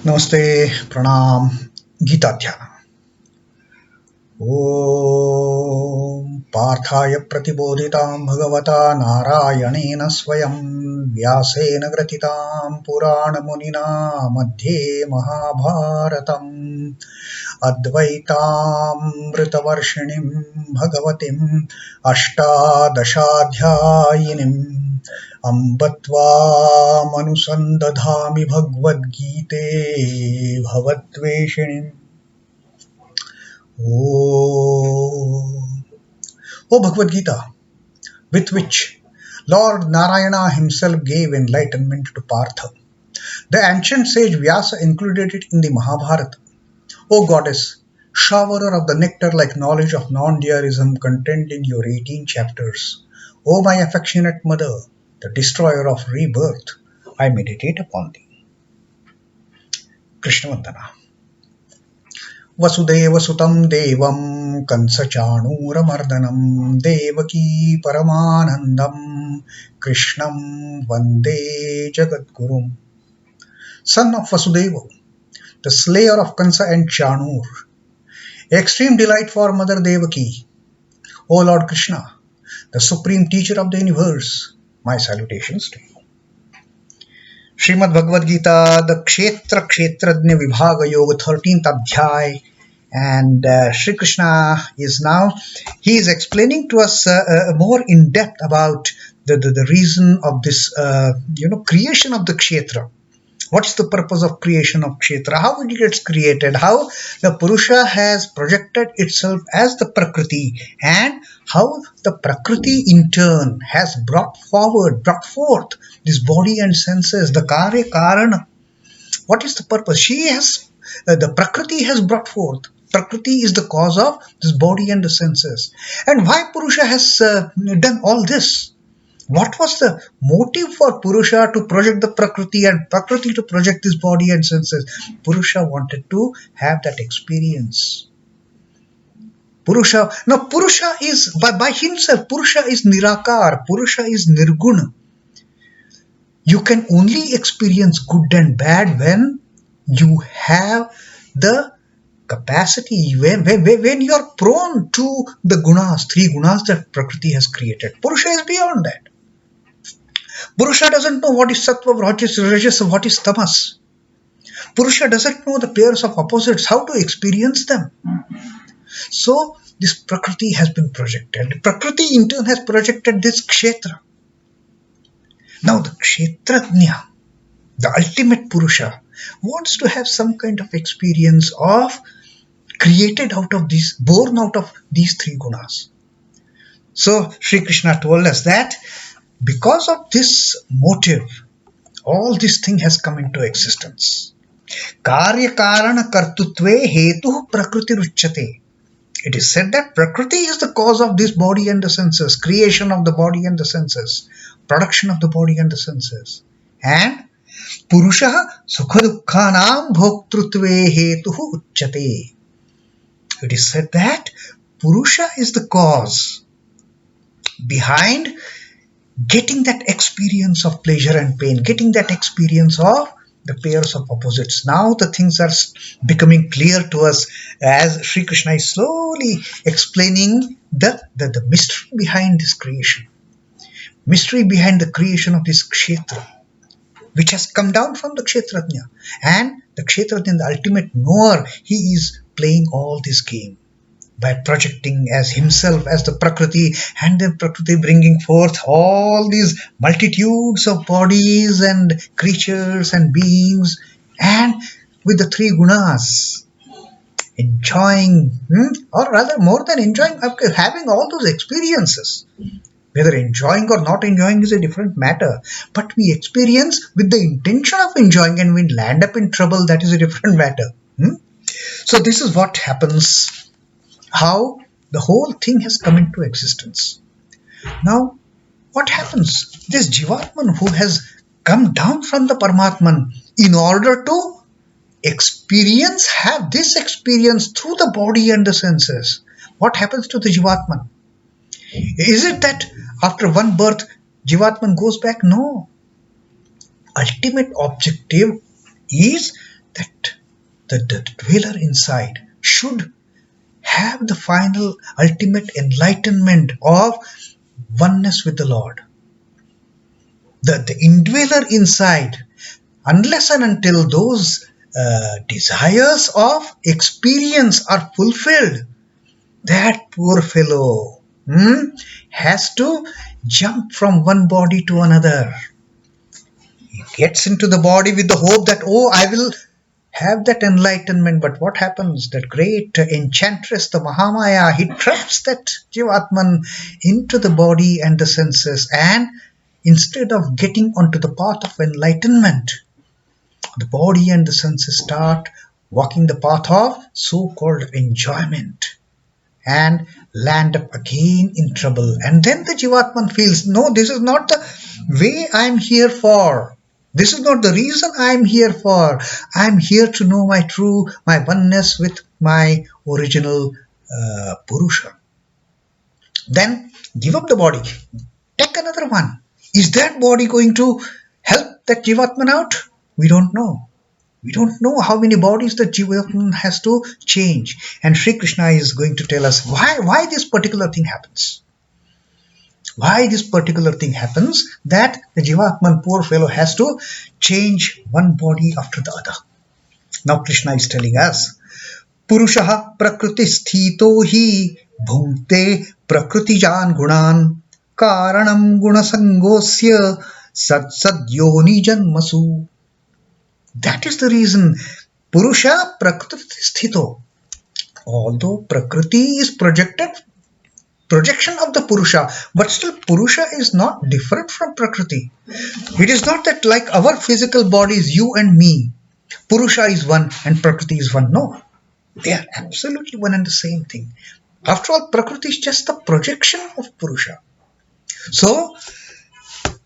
Namaste, Pranam, Gita Dhyana. Om Parthaya Pratibodhitam Bhagavata Narayanena Swayam Vyasena Gratitam Purana Munina Madhye Mahabharatam Advaitam Vritavarshinim Bhagavatim Ashtadashadhyayinim Ambatva Manusandadhami Bhagavad Gite Bhavatveshinim. O Bhagavad Gita, with which Lord Narayana himself gave enlightenment to Partha. The ancient sage Vyasa included it in the Mahabharata. O Goddess, showerer of the nectar like knowledge of non-dualism contained in your 18 chapters. O my affectionate mother, the destroyer of rebirth, I meditate upon thee. Krishna Vandana. Vasudeva Sutam Devam Kansachanuramardanam Devaki Paramanandam Krishnam Vande Jagadgurum. Son of Vasudeva, the slayer of Kansa and Chanur, extreme delight for Mother Devaki. O Lord Krishna, the supreme teacher of the universe, my salutations to you. Srimad Bhagavad Gita, the Kshetradnya Vibhag Yoga, 13th Adhyay, and Sri Krishna is now, he is explaining to us more in depth about the reason of this, creation of the Kshetra. What's the purpose of creation of Kshetra? How it gets created? How the Purusha has projected itself as the Prakriti, and how the Prakriti in turn has brought forth this body and senses, the kāraNam. What is the purpose? She has, the Prakriti has brought forth. Prakriti is the cause of this body and the senses. And why Purusha has done all this? What was the motive for Purusha to project the Prakriti and Prakriti to project this body and senses? Purusha wanted to have that experience. Purusha is by himself. Purusha is Nirakar. Purusha is Nirguna. You can only experience good and bad when you have the capacity, when you are prone to the gunas, 3 gunas that Prakriti has created. Purusha is beyond that. Purusha doesn't know what is sattva, what is rajas, what is tamas. Purusha doesn't know the pairs of opposites, how to experience them. So this Prakriti has been projected. Prakriti in turn has projected this Kshetra. Now the Kshetradnya, the ultimate Purusha, wants to have some kind of experience of created out of these, born out of these 3 gunas. So Sri Krishna told us that because of this motive, all this thing has come into existence. Karya karana kartutve hetu prakrutiruchyate. It is said that Prakriti is the cause of this body and the senses, creation of the body and the senses, production of the body and the senses. And purushah sukhadukhanam bhoktrutve hetu uchyate. It is said that Purusha is the cause behind getting that experience of pleasure and pain, getting that experience of the pairs of opposites. Now the things are becoming clear to us as Sri Krishna is slowly explaining the mystery behind this creation. Mystery behind the creation of this Kshetra, which has come down from the Kshetradnya. And the Kshetradnya, the ultimate knower, he is playing all this game by projecting as himself as the Prakriti, and then Prakriti bringing forth all these multitudes of bodies and creatures and beings, and with the 3 gunas, enjoying, or rather more than enjoying, having all those experiences. Whether enjoying or not enjoying is a different matter, but we experience with the intention of enjoying, and we land up in trouble, that is a different matter. So this is what happens, how the whole thing has come into existence. Now, what happens? This Jivatman who has come down from the Paramatman in order to have this experience through the body and the senses. What happens to the Jivatman? Is it that after one birth, Jivatman goes back? No. Ultimate objective is that the dweller inside should have the final ultimate enlightenment of oneness with the Lord. The indweller inside, unless and until those desires of experience are fulfilled, that poor fellow has to jump from one body to another. He gets into the body with the hope that, oh, I will have that enlightenment. But what happens? That great enchantress, the Mahamaya, he traps that Jivatman into the body and the senses, and instead of getting onto the path of enlightenment, the body and the senses start walking the path of so-called enjoyment and land up again in trouble. And then the Jivatman feels, no, this is not the way I am here for. This is not the reason I am here for. I am here to know my oneness with my original Purusha. Then give up the body. Take another one. Is that body going to help that Jivatman out? We don't know. We don't know how many bodies the Jivatman has to change. And Sri Krishna is going to tell us why this particular thing happens. Why this particular thing happens, that the Jivatman, poor fellow, has to change one body after the other. Now Krishna is telling us, purushah prakrutistho hi bhunkte prakrutijānguNān kāraNam guNasango'sya sadasadyonijanmasu. That is the reason. Purusha prakrutistho. Although Prakriti is projection of the Purusha, but still Purusha is not different from Prakriti. It is not that like our physical bodies, you and me, Purusha is one and Prakriti is one. No, they are absolutely one and the same thing. After all, Prakriti is just the projection of Purusha. So,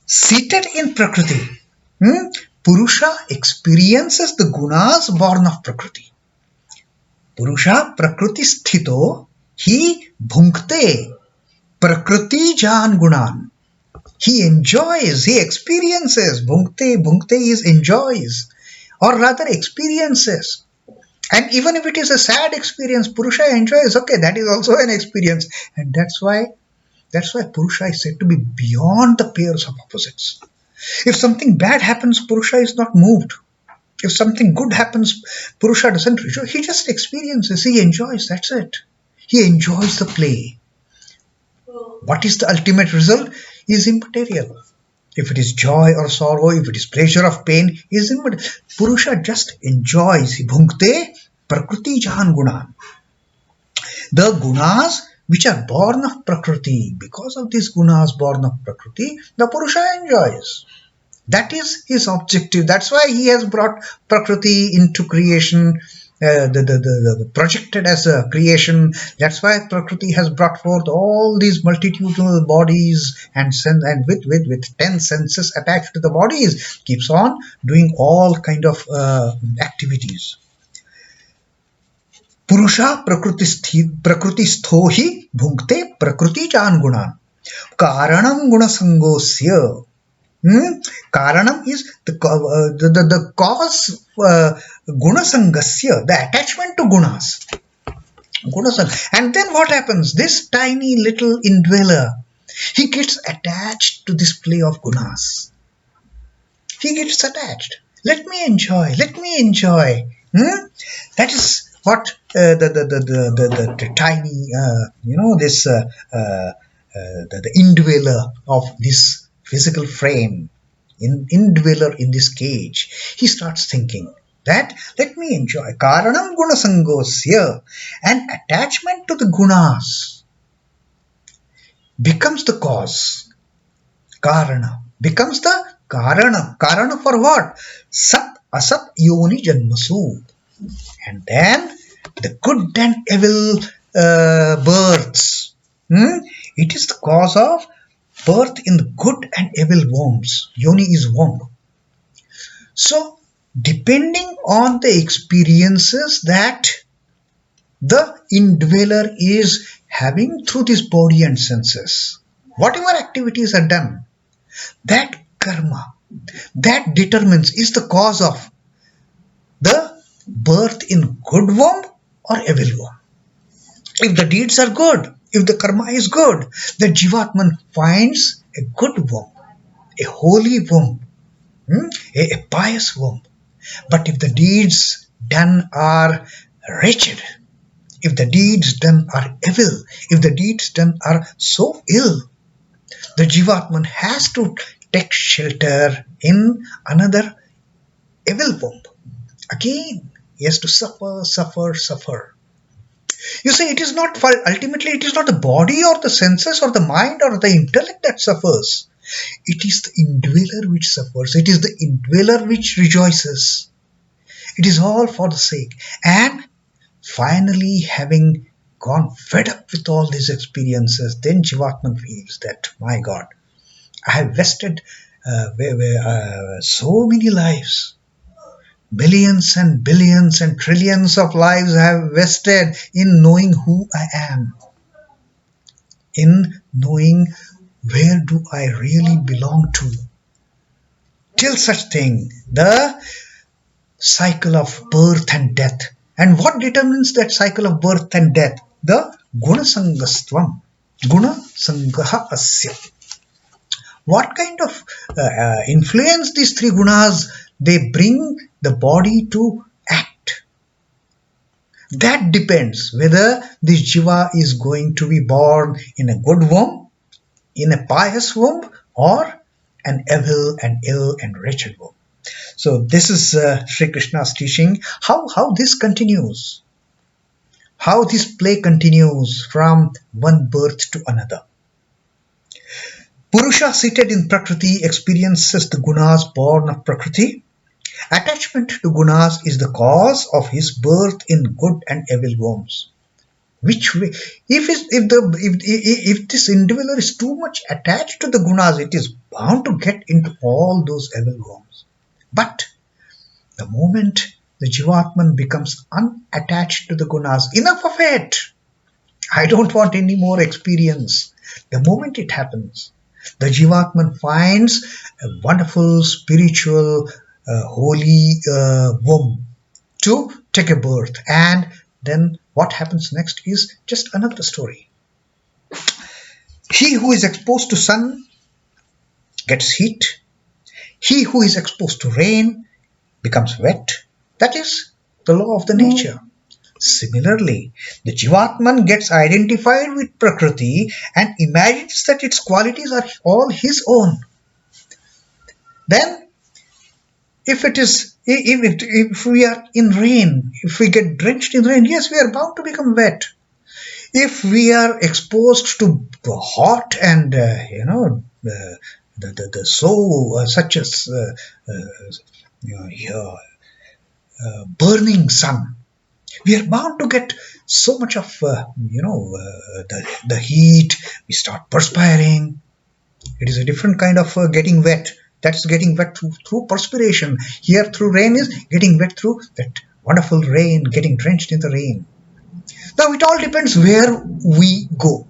seated in Prakriti, Purusha experiences the gunas born of Prakriti. Purusha prakrutistho hi bhunkte prakrutijānguNān. He enjoys, he experiences. Bhunkte is enjoys, or rather experiences. And even if it is a sad experience, Purusha enjoys. Okay, that is also an experience. And that's why Purusha is said to be beyond the pairs of opposites. If something bad happens, Purusha is not moved. If something good happens, Purusha doesn't rejoice. He just experiences, he enjoys, that's it. He enjoys the play. What is the ultimate result is immaterial. If it is joy or sorrow, if it is pleasure or pain, is immaterial. Purusha just enjoys. Bhunkte prakrutijānguNān. The gunas which are born of Prakriti, because of these gunas born of Prakriti, the Purusha enjoys. That is his objective. That's why he has brought Prakriti into creation, the projected as a creation. That's why Prakriti has brought forth all these multitudinal bodies and with 10 senses attached to the bodies, keeps on doing all kind of activities. Purusha prakrutistho hi bhunkte prakrutijānguNān kāraNam guNasango'sya. kāraNam is the cause, guNasango'sya, the attachment to gunas. And then what happens? This tiny little indweller, he gets attached to this play of gunas. He gets attached. Let me enjoy. That is what the tiny, the indweller of this physical frame, indweller in this cage, he starts thinking that let me enjoy. kāraNam guNasango'sya, an attachment to the gunas becomes the cause. Karana becomes the kāraNam. Karana for what? sadasadyonijanmasu. And then the good and evil births. It is the cause of birth in the good and evil wombs. Yoni is womb. So, depending on the experiences that the indweller is having through this body and senses, whatever activities are done, that karma, that determines, is the cause of the birth in good womb or evil womb. If the deeds are good, if the karma is good, then Jivatman finds a good womb, a holy womb, a pious womb. But if the deeds done are wretched, if the deeds done are evil, if the deeds done are so ill, the Jivatman has to take shelter in another evil womb. Again, he has to suffer. You see, it is not, ultimately it is not the body or the senses or the mind or the intellect that suffers. It is the indweller which suffers. It is the indweller which rejoices. It is all for the sake. And finally, having gone fed up with all these experiences, then Jivatman feels that, my God, I have wasted so many lives. Billions and billions and trillions of lives I have wasted in knowing who I am, in knowing where do I really belong to. Till such thing, the cycle of birth and death. And what determines that cycle of birth and death? The guNasango'sya. guNasango'sya. What kind of influence these three gunas they bring the body to act? That depends whether this jiva is going to be born in a good womb, in a pious womb, or an evil and ill and wretched womb. So this is Sri Krishna's teaching, how this continues, how this play continues from one birth to another. Purusha seated in Prakriti experiences the gunas born of Prakriti. Attachment to gunas is the cause of his birth in good and evil wombs. Which way? If this individual is too much attached to the gunas, it is bound to get into all those evil wombs. But the moment the Jivatman becomes unattached to the gunas, enough of it. I don't want any more experience. The moment it happens, the Jivatman finds a wonderful spiritual holy womb to take a birth, and then what happens next is just another story. He who is exposed to sun gets heat. He who is exposed to rain becomes wet. That is the law of the nature. Similarly, the Jivatman gets identified with Prakriti and imagines that its qualities are all his own. Then, if we are in rain, if we get drenched in rain, yes, we are bound to become wet. If we are exposed to hot and such as burning sun, we are bound to get so much of the heat. We start perspiring. It is a different kind of getting wet. That's getting wet through perspiration. Here through rain is getting wet through that wonderful rain, getting drenched in the rain. Now it all depends where we go.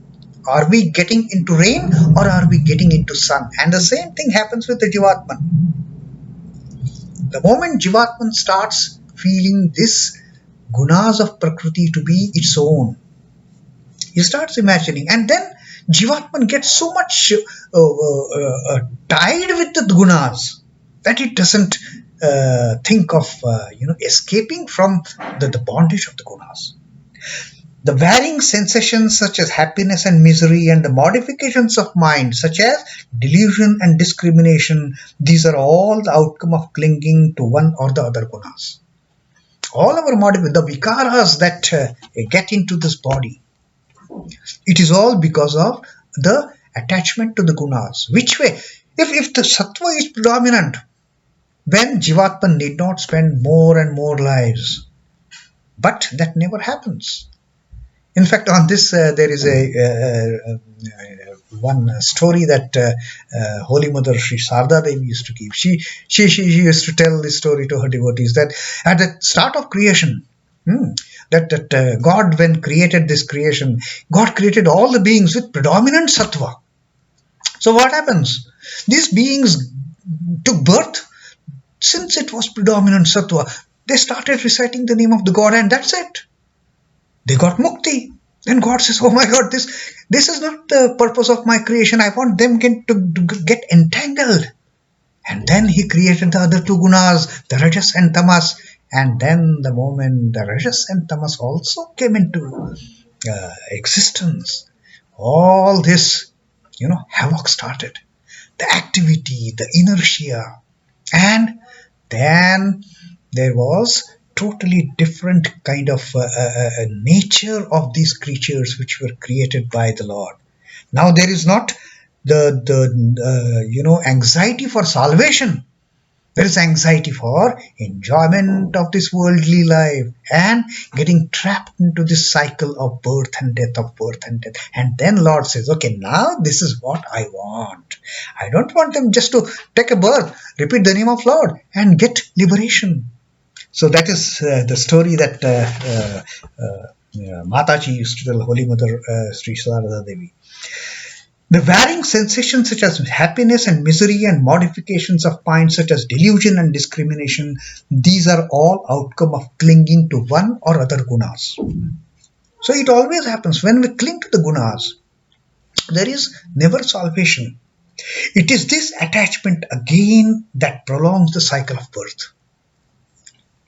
Are we getting into rain or are we getting into sun? And the same thing happens with the Jivatman. The moment Jivatman starts feeling this gunas of Prakriti to be its own, he starts imagining, and then Jivatman gets so much tied with the gunas that it doesn't think of escaping from the bondage of the gunas. The varying sensations such as happiness and misery, and the modifications of mind such as delusion and discrimination, these are all the outcome of clinging to one or the other gunas. All our the vikaras that get into this body, it is all because of the attachment to the gunas. Which way? If the sattva is predominant, then Jivatman need not spend more and more lives. But that never happens. In fact, on this there is one story that Holy Mother Sri Sarda Devi used to give. She used to tell this story to her devotees that at the start of creation, that God, when created this creation, God created all the beings with predominant sattva. So what happens? These beings took birth since it was predominant sattva. They started reciting the name of the God, and that's it. They got mukti. Then God says, oh my God, this is not the purpose of my creation. I want them to get entangled. And then he created the other two gunas, the rajas and tamas. And then the moment the rajas and tamas also came into existence, all this, havoc started. The activity, the inertia. And then there was totally different kind of nature of these creatures which were created by the Lord. Now there is not the anxiety for salvation. There is anxiety for enjoyment of this worldly life and getting trapped into this cycle of birth and death, of birth and death. And then Lord says, okay, now this is what I want. I don't want them just to take a birth, repeat the name of Lord and get liberation. So that is the story that Mataji used to tell Holy Mother Sri Sarada Devi. The varying sensations such as happiness and misery and modifications of mind such as delusion and discrimination, these are all outcome of clinging to one or other gunas. So it always happens when we cling to the gunas, there is never salvation. It is this attachment again that prolongs the cycle of birth.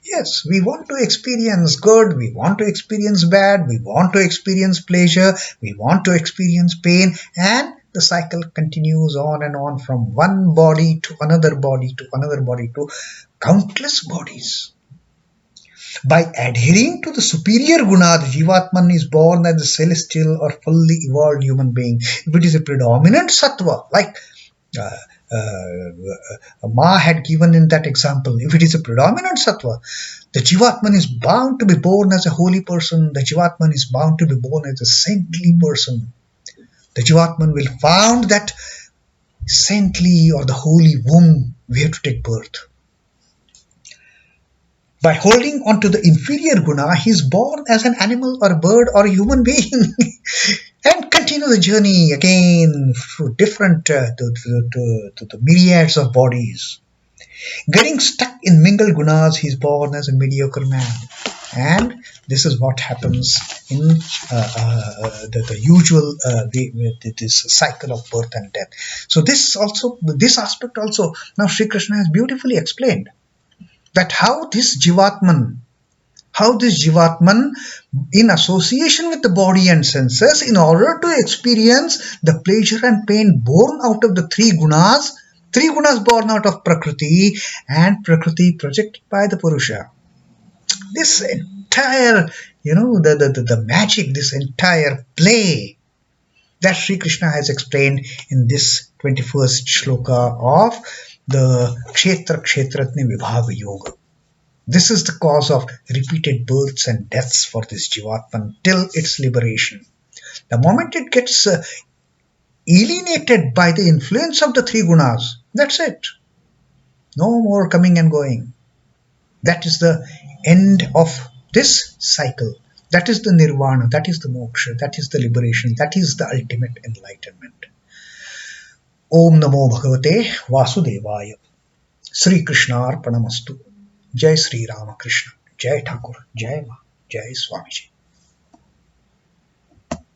Yes, we want to experience good, we want to experience bad, we want to experience pleasure, we want to experience pain, and the cycle continues on and on from one body to another body to another body to countless bodies. By adhering to the superior guna, the Jivatman is born as a celestial or fully evolved human being. If it is a predominant sattva, like Ma had given in that example, if it is a predominant sattva, the Jivatman is bound to be born as a holy person. The Jivatman is bound to be born as a saintly person. The Jivatman will found that saintly or the holy womb where to take birth. By holding on to the inferior guna, he is born as an animal or a bird or a human being and continue the journey again through different to the myriads of bodies. Getting stuck in mingled gunas, he is born as a mediocre man. And this is what happens in the usual this cycle of birth and death. So this aspect also, now Sri Krishna has beautifully explained that how this Jivatman in association with the body and senses, in order to experience the pleasure and pain born out of the three gunas born out of Prakriti and Prakriti projected by the Purusha. This entire, the magic, this entire play that Sri Krishna has explained in this 21st shloka of the Kshetradnya Vibhag Yoga. This is the cause of repeated births and deaths for this Jivatman till its liberation. The moment it gets alienated by the influence of the three gunas, that's it. No more coming and going. That is the end of this cycle. That is the nirvana, that is the moksha, that is the liberation, that is the ultimate enlightenment. Om Namo Bhagavate Vasudevaya. Sri Krishna Arpanamastu. Jai Sri Ramakrishna. Jai Thakur. Jai Ma. Jai Swamiji.